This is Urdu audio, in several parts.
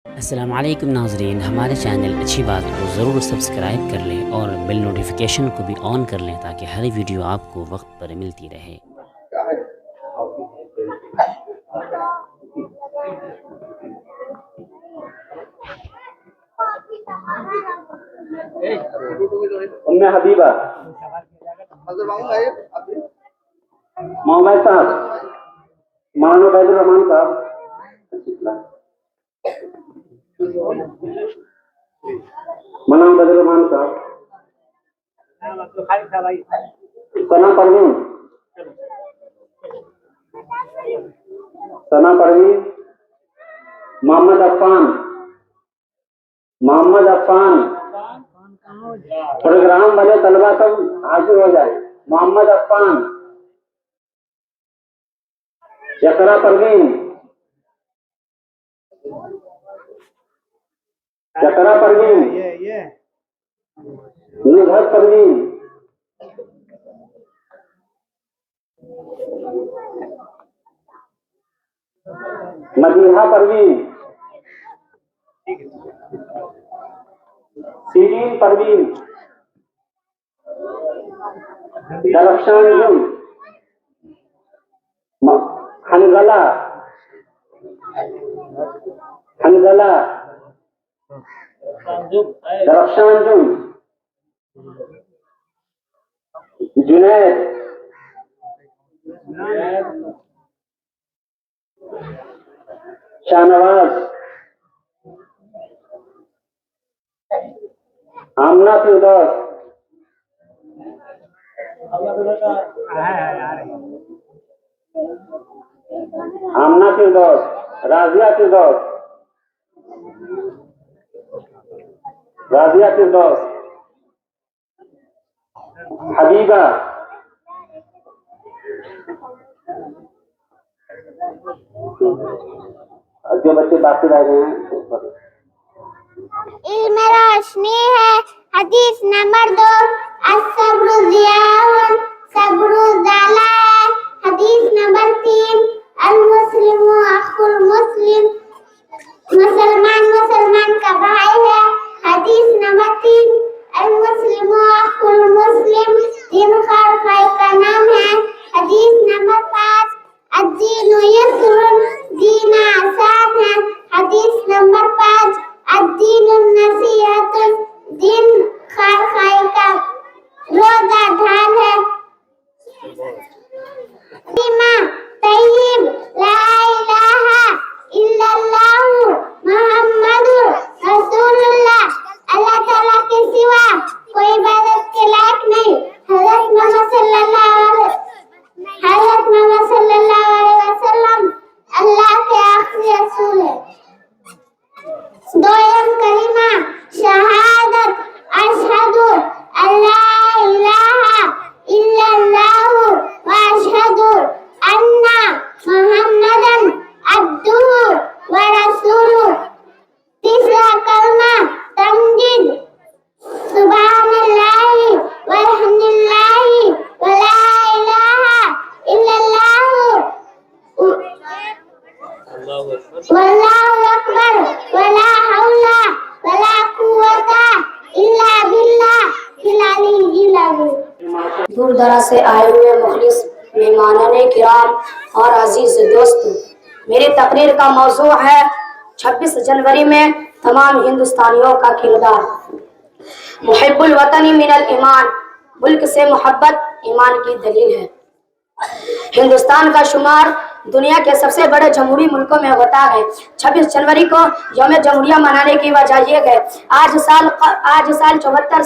السلام علیکم ناظرین، ہمارے چینل اچھی بات کو ضرور سبسکرائب کر لیں اور بیل نوٹیفیکیشن کو بھی آن کر لیں تاکہ ہر ویڈیو آپ کو وقت پر ملتی رہے۔ ام حبیبہ، محمد صاحب، مولانا عبید الرحمان صاحب، مولانا عبید الرحمان صاحب، ثنا پروین، ثنا پروین، محمد عفان، محمد عفان، پروگرام والے طلبہ سب حاضر ہو جائے۔ محمد عفان، اقرا پروین، اقرا پروین، نظہت پروین، مدیحہ پروین، سیرین پروین، درخشان جون، حنزلہ، حنزلہ، درخشان جون، جنید، شاہنواز، آمنہ فردوس، آمنہ فردوس، راضیہ فردوس، راضیہ فردوس، حبیبہ، جو بچے باقی رہ گئے ہیں علم روشنی ہے۔ حدیث نمبر 2، الصبر ضیاء، صبر ضالع ہے۔ حدیث نمبر 3، المسلم اخو المسلم، مسلمان مسلمان کا بھائی ہے۔ حدیث نمبر 3، المسلم اخو المسلم، دین خیر خائی کا نام ہے۔ حدیث نمبر 5، الدین یسر، دین آسان ہے۔ حدیث نمبر 5، الدین النصیحۃ، دین خیر خائی کا روزہ ڈھال ہے۔ کلمہ طیب، لا الہ الا اللہ محمد رسول اللہ، اللہ تعالیٰ کے سوا کوئی عبادت کے لائق نہیں۔ حضرت محمد صلی اللہ علیہ وسلم اللہ کے آخری رسول ہے۔ دویم کلمہ شہادت، اشہد ان لا الہ الا اللہ و اشہد ان محمدن عبدہ و رسولہ۔ تیسرا کلمہ تمجید، سبحان اللہ والحمد للہ ولا الہ الا اللہ واللہ اکبر ولا حول ولا قوت الا باللہ العلی العظیم۔ دور دراز سے آئے ہوئے مخلص مہمانان کرام اور عزیز دوست، میری تقریر کا موضوع ہے 26 جنوری میں تمام ہندوستانیوں کا کردار۔ محب الوطن من الایمان، ملک سے محبت ایمان کی دلیل ہے۔ ہندوستان کا شمار دنیا کے سب سے بڑے جمہوری ملکوں میں ہوتا ہے۔ 26 جنوری کو یوم جمہوریہ منانے کی وجہ یہ ہے، آج 74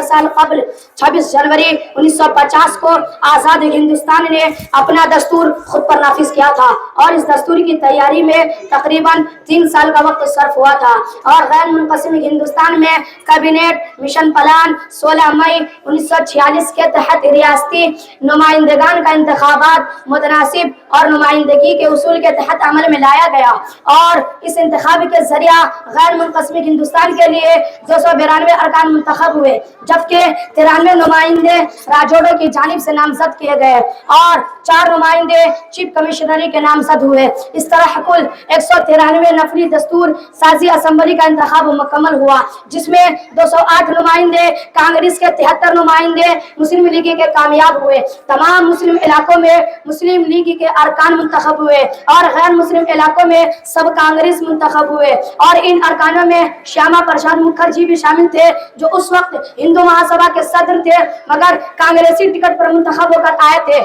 سال قبل 26 جنوری 1950 کو آزاد ہندوستان نے اپنا دستور خود پر نافذ کیا تھا، اور اس دستور کی تیاری میں تقریباً 3 سال کا وقت صرف ہوا تھا، اور غیر منقسم ہندوستان میں کابینٹ مشن پلان 16 مئی 1946 کے تحت ریاستی نمائندگان کا انتخابات متناسب اور نمائندگی کے اصول کے تحت عمل میں لایا گیا اور اس انتخاب کے ذریعہ غیر منقسم ہندوستان کے لیے 292 ارکان منتخب ہوئے، جبکہ 93 نمائندے راجوڑوں کی جانب سے نامزد کیے گئے اور 4 نمائندے چیف کمشنری کے نامزد ہوئے۔ اس طرح کل 193 نفری دستور سازی اسمبلی کا انتخاب مکمل ہوا، جس میں 208 نمائندے کانگریس کے 73 نمائندے مسلم لیگ کے کامیاب ہوئے۔ تمام مسلم علاقوں میں مسلم لیگ کے ارکان منتخب ہوئے اور غیر مسلم علاقوں میں سب کانگریس منتخب ہوئے، اور ان ارکانوں میں شیاما پرساد مکھرجی بھی شامل تھے جو اس وقت ہندو مہاسبھا کے صدر تھے مگر کانگریسی ٹکٹ پر منتخب ہو کر آئے تھے۔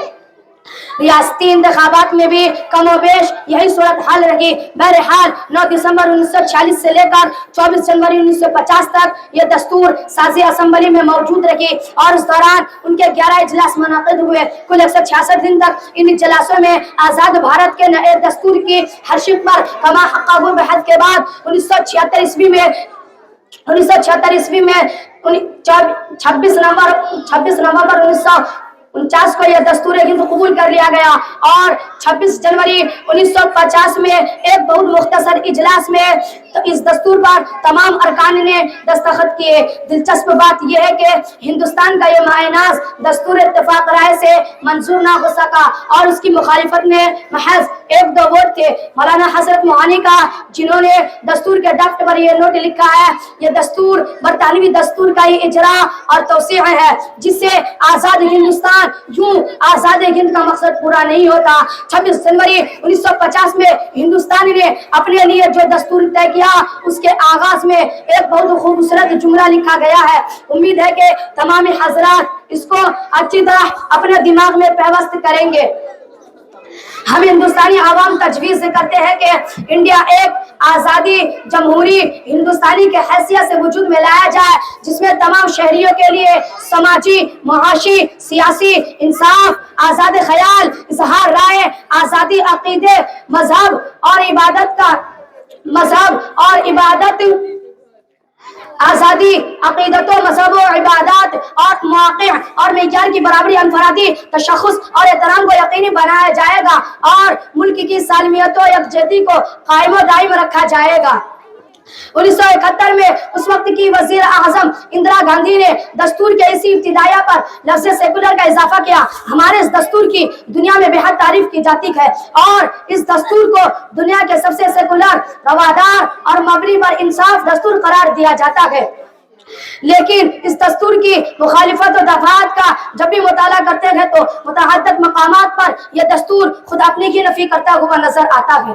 ریاستی انتخابات میں بھی کم و بیش یہی صورتحال رہی۔ بہرحال 9 دسمبر 1946 سے لے کر 24 جنوری 1950 تک یہ دستور سازی اسمبلی میں موجود رہی اور اس دوران ان کے 11 اجلاس منعقد ہوئے۔ کل 166 دن تک ان اجلاسوں میں آزاد بھارت کے نئے دستور کی حرشت پر کما حقابو بحث کے بعد 1976 عیسوی میں 26 نومبر 1949 کو یہ دستور ہند قبول کر لیا گیا اور 26 جنوری 1950 میں ایک بہت مختصر اجلاس میں اس دستور پر تمام ارکان نے دستخط کیے۔ دلچسپ بات یہ ہے کہ ہندوستان کا یہ ماہ ناز دستور اتفاق رائے سے منظور نہ ہو سکا اور اس کی مخالفت میں محض 1-2 ووٹ تھے۔ مولانا حضرت موہانی کا، جنہوں نے دستور کے ڈرافٹ پر یہ نوٹ لکھا ہے، یہ دستور برطانوی دستور کا ہی اجرا اور توسیع ہے جس سے آزاد ہندوستان یوں آزاد ہند کا مقصد پورا نہیں ہوتا۔ 26 جنوری 1950 میں ہندوستان نے اپنے لیے جو دستور طے کیا اس کے آغاز میں ایک بہت خوبصورت جملہ لکھا گیا ہے۔ امید ہے کہ تمام حضرات اس کو اچھی طرح اپنے دماغ میں پیوست کریں گے۔ ہم ہندوستانی عوام تجویز کرتے ہیں کہ انڈیا ایک آزادی جمہوری ہندوستانی کے حیثیت سے وجود میں لایا جائے جس میں تمام شہریوں کے لیے سماجی، معاشی، سیاسی انصاف، آزاد خیال، اظہار رائے، آزادی عقیدے، مذہب اور عبادت آزادی عقیدت و مذہب و عبادات اور مواقع اور معیار کی برابری، انفرادی تشخص اور احترام کو یقینی بنایا جائے گا اور ملک کی سالمیت و یکجہتی کو قائم و دائم رکھا جائے گا۔ 1971 میں اس وقت کی وزیر اعظم اندرا گاندھی نے دستور کے اسی ابتدائیہ پر لفظ سیکولر کا اضافہ کیا۔ ہمارے اس دستور کی دنیا میں بہت تعریف کی جاتی ہے اور اس دستور کو دنیا کے سب سے سیکولر، روادار اور مبنی پر انصاف دستور قرار دیا جاتا ہے۔ لیکن اس دستور کی مخالفت و دفعات کا جب بھی مطالعہ کرتے ہیں تو متعدد مقامات پر یہ دستور خود اپنی کی نفی کرتا ہوا نظر آتا ہے۔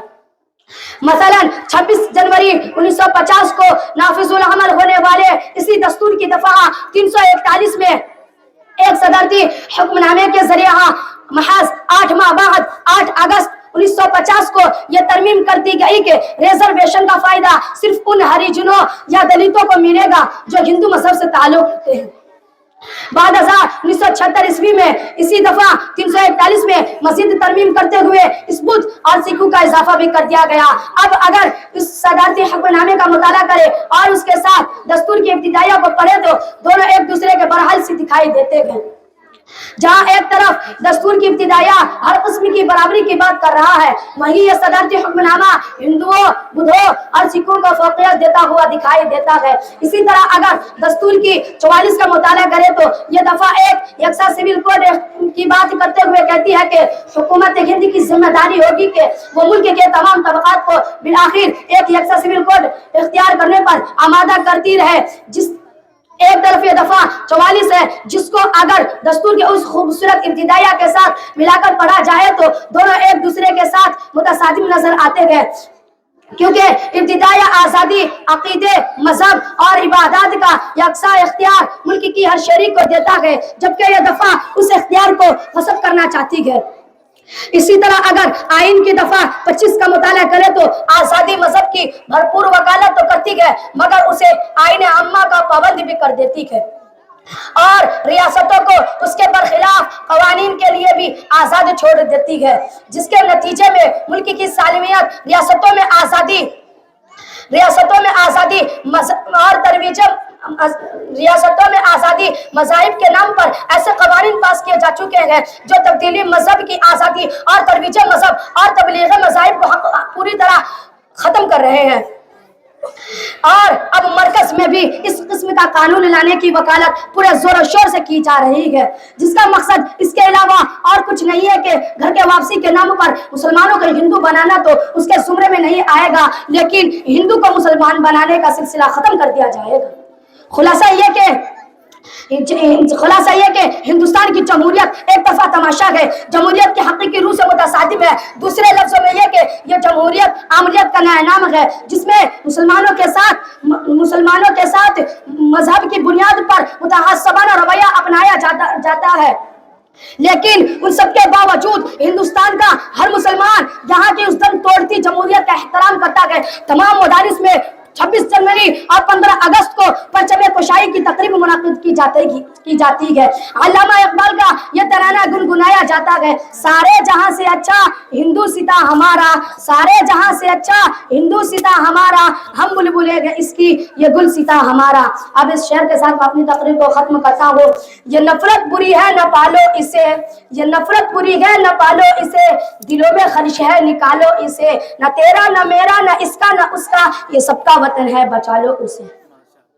مثلا 26 جنوری 1950 کو نافذ العمل ہونے والے اسی دستور کی دفعہ 341 میں ایک صدارتی حکم نامے کے ذریعہ محض 8 ماہ بعد 8 اگست 1950 کو یہ ترمیم کر دی گئی کہ ریزرویشن کا فائدہ صرف ان ہریجنوں یا دلتوں کو ملے گا جو ہندو مذہب سے تعلق رکھتے ہیں۔ بعد ازاں 1976 عیسوی میں اسی دفعہ 341 میں مزید ترمیم کرتے ہوئے اس بدھ اور سکھوں کا اضافہ بھی کر دیا گیا۔ اب اگر اس صدارتی حکم نامے کا مطالعہ کرے اور اس کے ساتھ دستور کی ابتدائیہ کو پڑھے تو دونوں ایک دوسرے کے برحال سے دکھائی دیتے ہیں۔ جہاں ایک طرف دستور کی ابتدائیہ ہر قسم کی برابری کی بات کر رہا ہے، وہیں یہ صدارتی حکم نامہ ہندوؤں، بدھوں اور سکھوں کو فوقیت دیتا ہوا دکھائی دیتا ہے۔ اسی طرح اگر دستور کی 44 کا مطالعہ کرے تو یہ دفعہ ایک یکساں سول کوڈ کی بات کرتے ہوئے کہتی ہے کہ حکومت ہند کی ذمہ داری ہوگی کہ وہ ملک کے تمام طبقات کو بالآخر ایک یکساں سول کوڈ اختیار کرنے پر آمادہ کرتی رہے۔ جس ایک طرف یہ دفعہ 44 ہے جس کو اگر دستور کے اس خوبصورت ابتدائیہ کے ساتھ ملا کر پڑھا جائے تو دونوں ایک دوسرے کے ساتھ متصادم نظر آتے ہیں، کیونکہ ابتدائیہ آزادی عقیدے، مذہب اور عبادات کا یکساں اختیار ملک کی ہر شہری کو دیتا ہے، جبکہ یہ دفعہ اس اختیار کو غصب کرنا چاہتی ہے۔ اسی طرح اگر آئین کی دفعہ 25 کا مطالعہ کرے تو آزادی مذہب کی بھرپور وکالت تو کرتی ہے مگر اسے آئین عامہ کا پابند بھی کر دیتی ہے اور ریاستوں کو اس کے برخلاف قوانین کے لیے بھی آزاد چھوڑ دیتی ہے، جس کے نتیجے میں ملک کی سالمیت، ریاستوں میں آزادی اور ریاستوں میں آزادی مذاہب کے نام پر ایسے قوانین پاس کیے جا چکے ہیں جو تبدیلی مذہب کی آزادی اور ترویج مذہب اور تبلیغ مذاہب کو پوری طرح ختم کر رہے ہیں، اور اب مرکز میں بھی اس قسم کا قانون لانے کی وکالت پورے زور و شور سے کی جا رہی ہے، جس کا مقصد اس کے علاوہ اور کچھ نہیں ہے کہ گھر کے واپسی کے نام پر مسلمانوں کو ہندو بنانا تو اس کے زمرے میں نہیں آئے گا، لیکن ہندو کو مسلمان بنانے کا سلسلہ ختم کر دیا جائے گا۔ خلاصہ یہ کہ ہندوستان کی جمہوریت ایک طرفہ تماشا ہے، جمہوریت کی حقیقی روح سے متصادم ہے۔ دوسرے لفظوں میں یہ کہ یہ جمہوریت عملیت کا نیا نام ہے، جس میں مسلمانوں کے ساتھ مذہب کی بنیاد پر متعصبانہ رویہ اپنایا جاتا ہے، لیکن ان سب کے باوجود ہندوستان کا ہر مسلمان یہاں کی اس دم توڑتی جمہوریت کا احترام کرتا ہے۔ تمام مدارس میں 26 جنوری اور 15 اگست کو پرچم کشائی کی تقریب منعقد کی جاتی ہے۔ علامہ اقبال کا یہ ترانہ گنگنایا جاتا ہے، سارے جہاں سے اچھا ہندو ستا ہمارا، سارے جہاں سے اچھا ہندو ستا ہمارا، ہم بلبلے گے اس کی یہ گل ستا ہمارا۔ اب اس شعر کے ساتھ میں اپنی تقریر کو ختم کرتا ہوں۔ یہ نفرت بری ہے نہ پالو اسے، یہ نفرت بری ہے نہ پالو اسے، دلوں میں خلش ہے نکالو اسے، نہ تیرا نہ میرا نہ اس کا نہ اس کا، یہ سب کا وطن ہے بچا لو اسے۔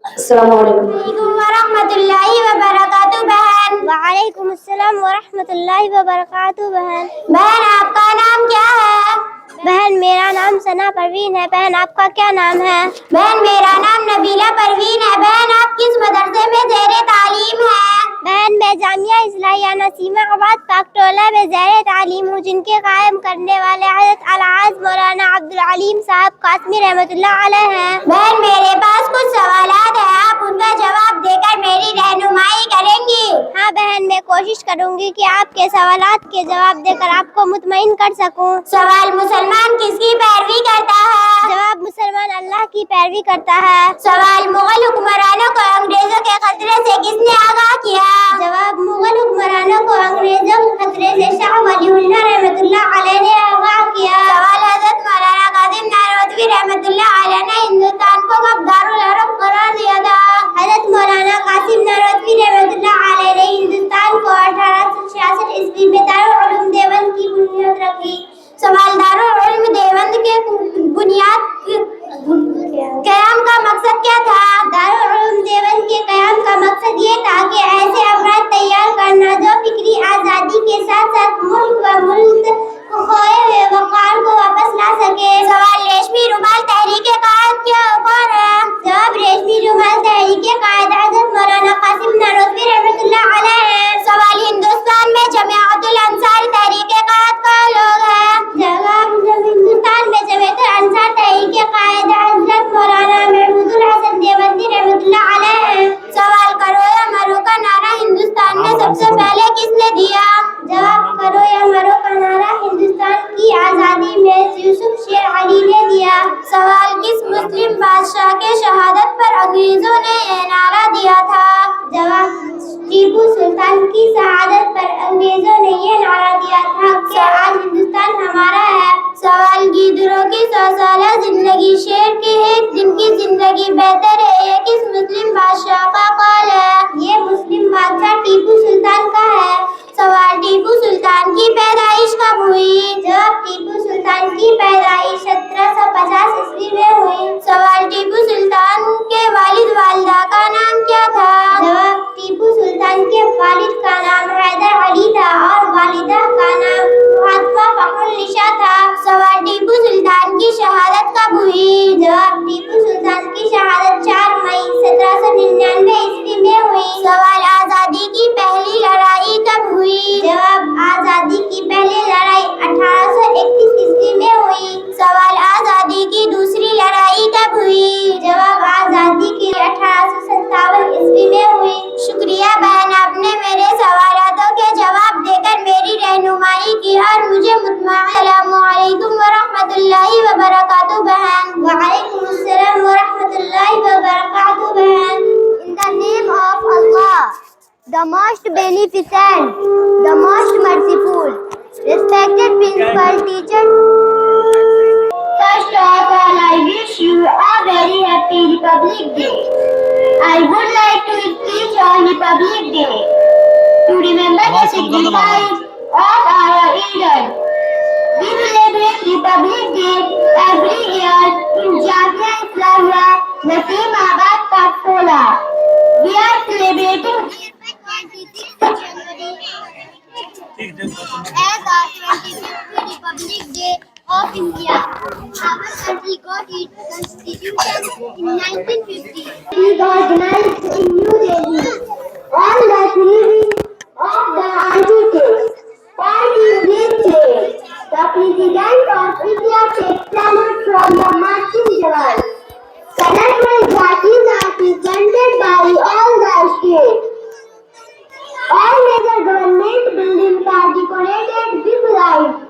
السلام علیکم ورحمۃ اللہ وبرکاتہ۔ بہن وعلیکم السلام ورحمۃ اللہ وبرکاتہ۔ بہن آپ کا نام کیا ہے؟ بہن میرا نام ثنا پروین ہے۔ بہن آپ کا کیا نام ہے؟ بہن میرا نام نبیلہ پروین ہے۔ بہن آپ کس مدرسے میں زیر تعلیم ہے؟ بہن میں جامعہ اصلاحیہ نسیمہ آباد پاک ٹولہ میں زیر تعلیم ہوں، جن کے قائم کرنے والے حضرت الحاج مولانا عبدالعلیم صاحب قاسمی رحمۃ اللہ علیہ ہیں۔ بہن میرے پاس کچھ سوالات ہیں، آپ ان کا جواب دے کر میری رہنمائی کریں گی؟ ہاں بہن، میں کوشش کروں گی کہ آپ کے سوالات کے جواب دے کر آپ کو مطمئن کر سکوں۔ سوال مسلمان کس کی پیروی کرتا ہے؟ جواب مسلمان اللہ کی پیروی کرتا ہے۔ سوال مغل حکمرانوں کو انگریزوں کے خطرے سے کس نے آگاہ کیا؟ جواب مغل حکمرانوں کو انگریزوں کے خطرے سے شاہ ولی اللہ رحمۃ اللہ علیہ نے آگاہ کیا۔ سوال حضرت مولانا قاسم نانوتوی رحمۃ اللہ علیہ نے ہندوستان کو کب دارالعلوم قرار دیا تھا؟ حضرت مولانا قاسم نانوتوی رحمۃ اللہ علیہ نے ہندوستان کو 1866 عیسوی میں دارالعلوم دیوبند کی بنیاد رکھی۔ سوال دارالعلوم دیوبند کے بنیاد قیام کا مقصد کیا تھا؟ دارالعلوم دیوبند کے قیام کا مقصد یہ تھا کہ ایسے افراد تیار کرنا جو فکری آزادی کے ساتھ ساتھ ملک و ملت کو کھوئے ہوئے وقار کو واپس لا سکے۔ سوال ریشمی رومال تحریک کے قائد کون ہے؟ جواب ریشمی رومال تحریک کے قائد حضرت مولانا قاسم نانوتوی رحمۃ اللہ علیہ ہے۔ سوال ہندوستان میں جماعت الانصار تحریک کے قائد کون لوگ ہیں؟ جواب ہندوستان میں جماعت الانصار تحریک کے قائد حضرت مولانا محمود الحسن دیوبندی رحمۃ اللہ علیہ ہیں۔ سوال کرو یا مرو کا نعرہ ہندوستان میں سب سے پہلے کس نے دیا؟ جواب کرو یا مرو کا نعرہ ہندوستان کی آزادی میں یوسف شیر علی نے دیا۔ سوال کس مسلم بادشاہ کے شہادت پر انگریزوں نے یہ نعرہ دیا تھا؟ جواب ٹیپو سلطان کی شہادت پر انگریزوں نے یہ نعرہ دیا تھا کہ آج ہندوستان ہمارا ہے۔ سوال گیدڑوں کی 100 سالہ زندگی شیر کی ہے، جن کی زندگی بہتر ہے، یہ کس مسلم بادشاہ کا قول ہے؟ یہ مسلم بادشاہ ٹیپو سلطان کا ہے۔ سوال ٹیپو سلطان کی پیدائش کب ہوئی؟ جواب ٹیپو سلطان کی پیدائش 1750 عیسوی میں ہوئی۔ سوال ٹیپو سلطان کے والد والدہ کا نام کیا تھا؟ جواب ٹیپو سلطان کے والد کا نام حیدر علی تھا اور والدہ کا نام فاطمہ فخر النساء تھا۔ سوال ٹیپو سلطان کی شہادت کب ہوئی؟ جواب ٹیپو سلطان کی شہادت 4 مئی 1799 عیسوی میں ہوئی۔ سوال آزادی کی پہلی لڑائی کب ہوئی؟ جواب آزادی کی پہلی لڑائی 1831 عیسوی میں ہوئی۔ سوال آزادی کی دوسری لڑائی کب ہوئی؟ جواب آزادی کی 1857 عیسوی میں ہوئی۔ شکریہ بہن، آپ نے میرے سوالاتوں کے جواب دے کر میری رہنمائی کی اور مجھے مطمئن۔ السلام علیکم ورحمۃ اللہ وبرکاتہ بہن۔ وعلیکم السلام ورحمۃ اللہ وبرکاتہ بہن۔ In the name of Allah, the most beneficent, the most merciful, respected principal teacher. First of all, I wish you a very happy Republic Day. I would Republic Day. To remember the sacrifice of our elders. We celebrate Republic Day every year in Jamia Islamia, Naseemabad, Patkola. We are celebrating as our 25th Republic Day of India. Our country got its constitution in 1950. We organized in New Delhi on the evening of the Armistice. Party Day. The President of India takes salute from the marching Jawans. Colorful jhakis are presented by all the states. All major government buildings are decorated with lights.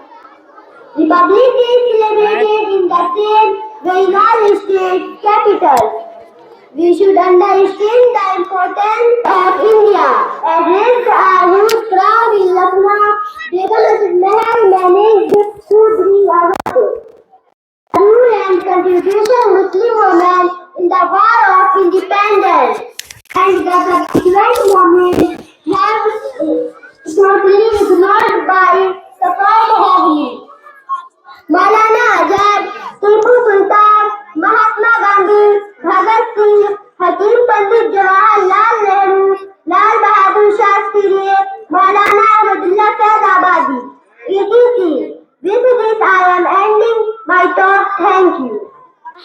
Republic Day is celebrated in the same way in all state capitals. We should understand the importance of India. Against our huge crowd in Lucknow, Begum Mahal managed to bring about the rule and contribution Muslim women in the war of independence. And the subsequent movement have totally ignored by the power heavily. Maulana Azad, Tipu Sultan, Mahatma Gandhi, Bhagat Singh, Hakim Pandit Jawaharlal Nehru, Lal Bahadur Shastri, Maulana Ahmadullah Saidabadi, etc. With this I am ending my talk. Thank you.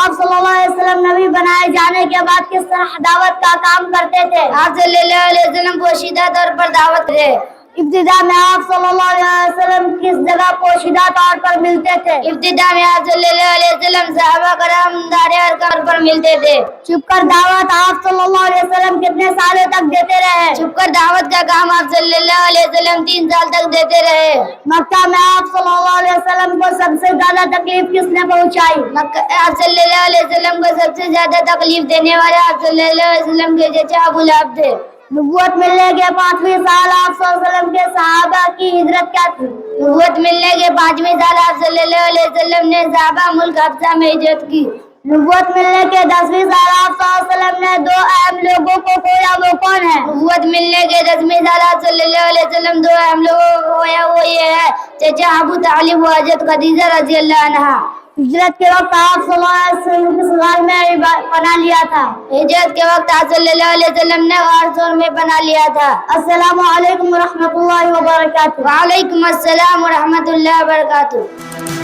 آپ صلی اللہ علیہ وسلم نبی بنائے جانے کے بعد کس طرح دعوت کا کام کرتے تھے؟ آپ صلی اللہ علیہ وسلم پوشیدہ طور پر دعوت دے۔ ابتدا میں آپ صلی اللہ علیہ وسلم کس جگہ پوشیدہ طور پر ملتے تھے؟ ابتدا میں آپ صلی اللہ علیہ وسلم صحابہ کرام دائرے طور پر ملتے تھے۔ چھپ کر دعوت آپ صلی اللہ علیہ وسلم کتنے سالوں تک دیتے رہے؟ چھپ کر دعوت کا کام آپ صلی اللہ علیہ وسلم 3 سال تک دیتے رہے۔ مکہ میں آپ صلی اللہ علیہ وسلم کو سب سے زیادہ تکلیف کس نے پہنچائی؟ آپ صلی اللہ علیہ وسلم کو سب سے زیادہ تکلیف دینے والے آپ صلی اللہ علیہ وسلم کے چچا ابو لہب تھے۔ نبوت ملنے کے 5ویں سال آپ صلی اللہ علیہ وسلم کے صحابہ کی ہجرت کیا تھی؟ نبوت ملنے کے 5ویں سال آپ صلی اللہ علیہ وسلم نے صحابہ ملک حبشہ میں ہجرت کی۔ نبوت ملنے کے 10ویں سال آپ صلی اللہ علیہ وسلم نے 2 اہم لوگوں کو کھویا، وہ کون ہے؟ نبوت ملنے کے 10ویں سال آپ صلی اللہ علیہ وسلم 2 اہم لوگوں کو کھویا، وہ یہ ہے چچا ابو طالب و حضرت خدیجہ رضی اللہ عنہا۔ ہجرت کے وقت آپ صلی اللہ علیہ وسلم کس غار میں پناہ لیا تھا؟ ہجرت کے وقت آپ صلی اللہ علیہ وسلم نے غار ثور میں پناہ لیا تھا۔ السلام علیکم ورحمۃ اللہ وبرکاتہ۔ وعلیکم السلام ورحمۃ اللہ وبرکاتہ۔